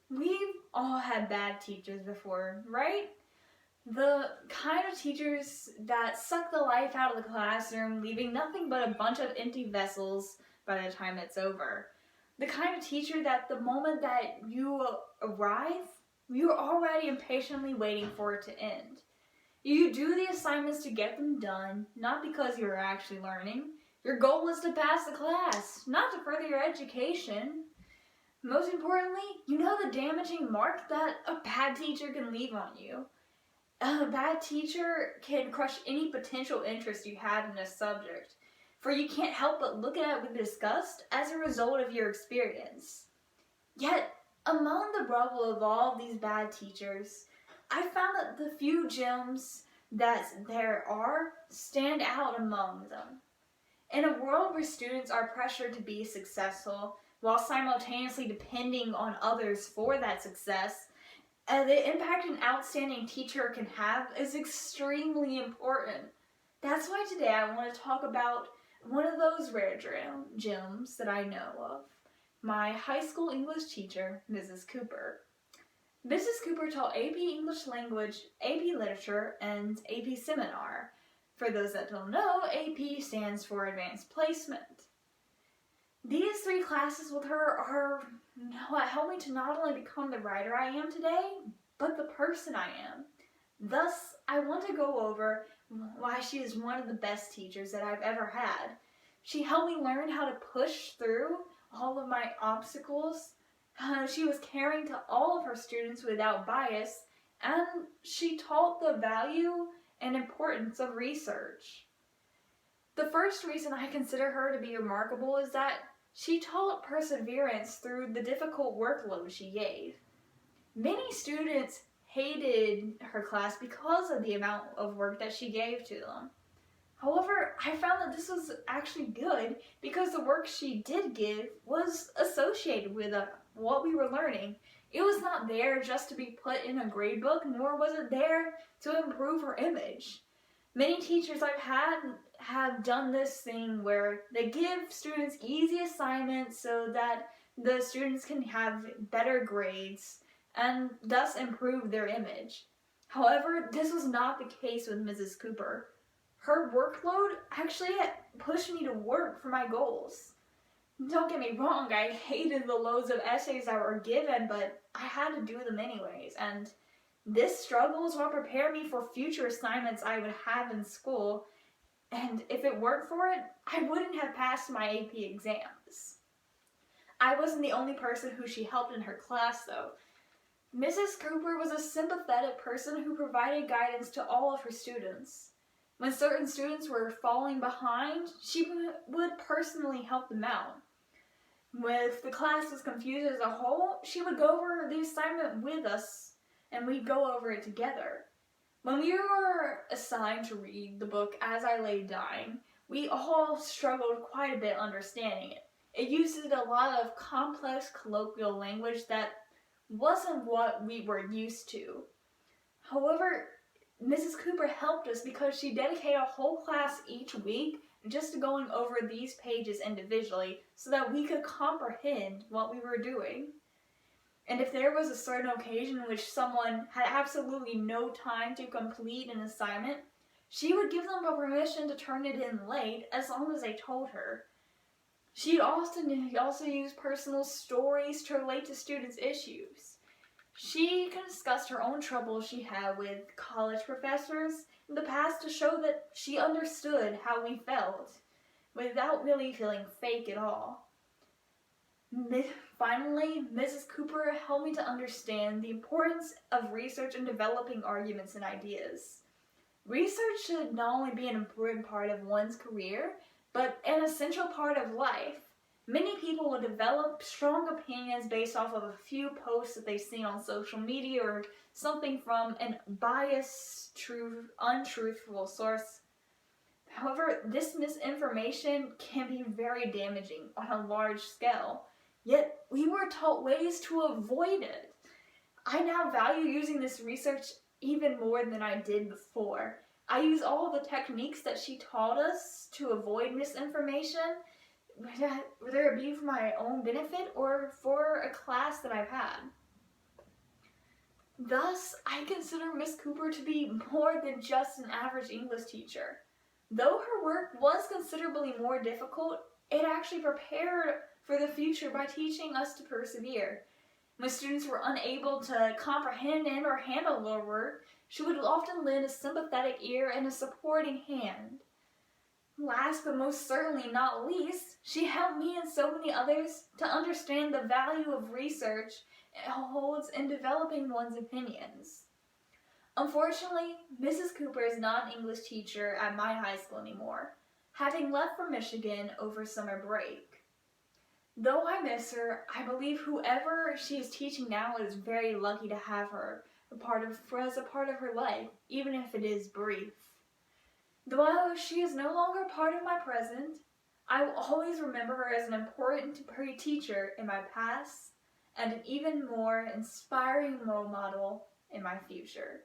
We've all had bad teachers before, right? The kind of teachers that suck the life out of the classroom, leaving nothing but a bunch of empty vessels by the time it's over. The kind of teacher that the moment that you arrive, you're already impatiently waiting for it to end. You do the assignments to get them done, not because you're actually learning. Your goal is to pass the class, not to further your education. Most importantly, you know the damaging mark that a bad teacher can leave on you. A bad teacher can crush any potential interest you had in a subject, for you can't help but look at it with disgust as a result of your experience. Yet, among the rubble of all of these bad teachers, I found that the few gems that there are stand out among them. In a world where students are pressured to be successful while simultaneously depending on others for that success, the impact an outstanding teacher can have is extremely important. That's why today I want to talk about one of those rare gems that I know of. My high school English teacher, Mrs. Cooper. Mrs. Cooper taught AP English Language, AP Literature, and AP Seminar. For those that don't know, AP stands for Advanced Placement. These 3 classes with her are what helped me to not only become the writer I am today, but the person I am. Thus, I want to go over why she is one of the best teachers that I've ever had. She helped me learn how to push through all of my obstacles. She was caring to all of her students without bias, and she taught the value and importance of research. The first reason I consider her to be remarkable is that she taught perseverance through the difficult workload she gave. Many students hated her class because of the amount of work that she gave to them. However, I found that this was actually good because the work she did give was associated with what we were learning. It was not there just to be put in a grade book, nor was it there to improve her image. Many teachers I've had have done this thing where they give students easy assignments so that the students can have better grades and thus improve their image. However, this was not the case with Mrs. Cooper. Her workload actually pushed me to work for my goals. Don't get me wrong, I hated the loads of essays that were given, but I had to do them anyways, and this struggle is what prepared me for future assignments I would have in school, and if it weren't for it, I wouldn't have passed my AP exams. I wasn't the only person who she helped in her class, though. Mrs. Cooper was a sympathetic person who provided guidance to all of her students. When certain students were falling behind, she would personally help them out. If the class was confused as a whole, she would go over the assignment with us, and we'd go over it together. When we were assigned to read the book As I Lay Dying, we all struggled quite a bit understanding it. It uses a lot of complex colloquial language that wasn't what we were used to. However, Mrs. Cooper helped us because she dedicated a whole class each week just to going over these pages individually so that we could comprehend what we were doing. And if there was a certain occasion in which someone had absolutely no time to complete an assignment, she would give them a permission to turn it in late as long as they told her. She'd also use personal stories to relate to students' issues. She discussed her own troubles she had with college professors in the past to show that she understood how we felt without really feeling fake at all. Finally, Mrs. Cooper helped me to understand the importance of research and developing arguments and ideas. Research should not only be an important part of one's career, but an essential part of life. Many people will develop strong opinions based off of a few posts that they've seen on social media or something from an biased, untruthful source. However, this misinformation can be very damaging on a large scale, yet we were taught ways to avoid it. I now value using this research even more than I did before. I use all the techniques that she taught us to avoid misinformation, whether it be for my own benefit or for a class that I've had. Thus, I consider Miss Cooper to be more than just an average English teacher. Though her work was considerably more difficult, it actually prepared for the future by teaching us to persevere. When students were unable to comprehend and or handle her work, she would often lend a sympathetic ear and a supporting hand. Last but most certainly not least, she helped me and so many others to understand the value of research it holds in developing one's opinions. Unfortunately, Mrs. Cooper is not an English teacher at my high school anymore, having left for Michigan over summer break. Though I miss her, I believe whoever she is teaching now is very lucky to have her as a part of her life, even if it is brief. Though she is no longer part of my present, I will always remember her as an important teacher in my past and an even more inspiring role model in my future.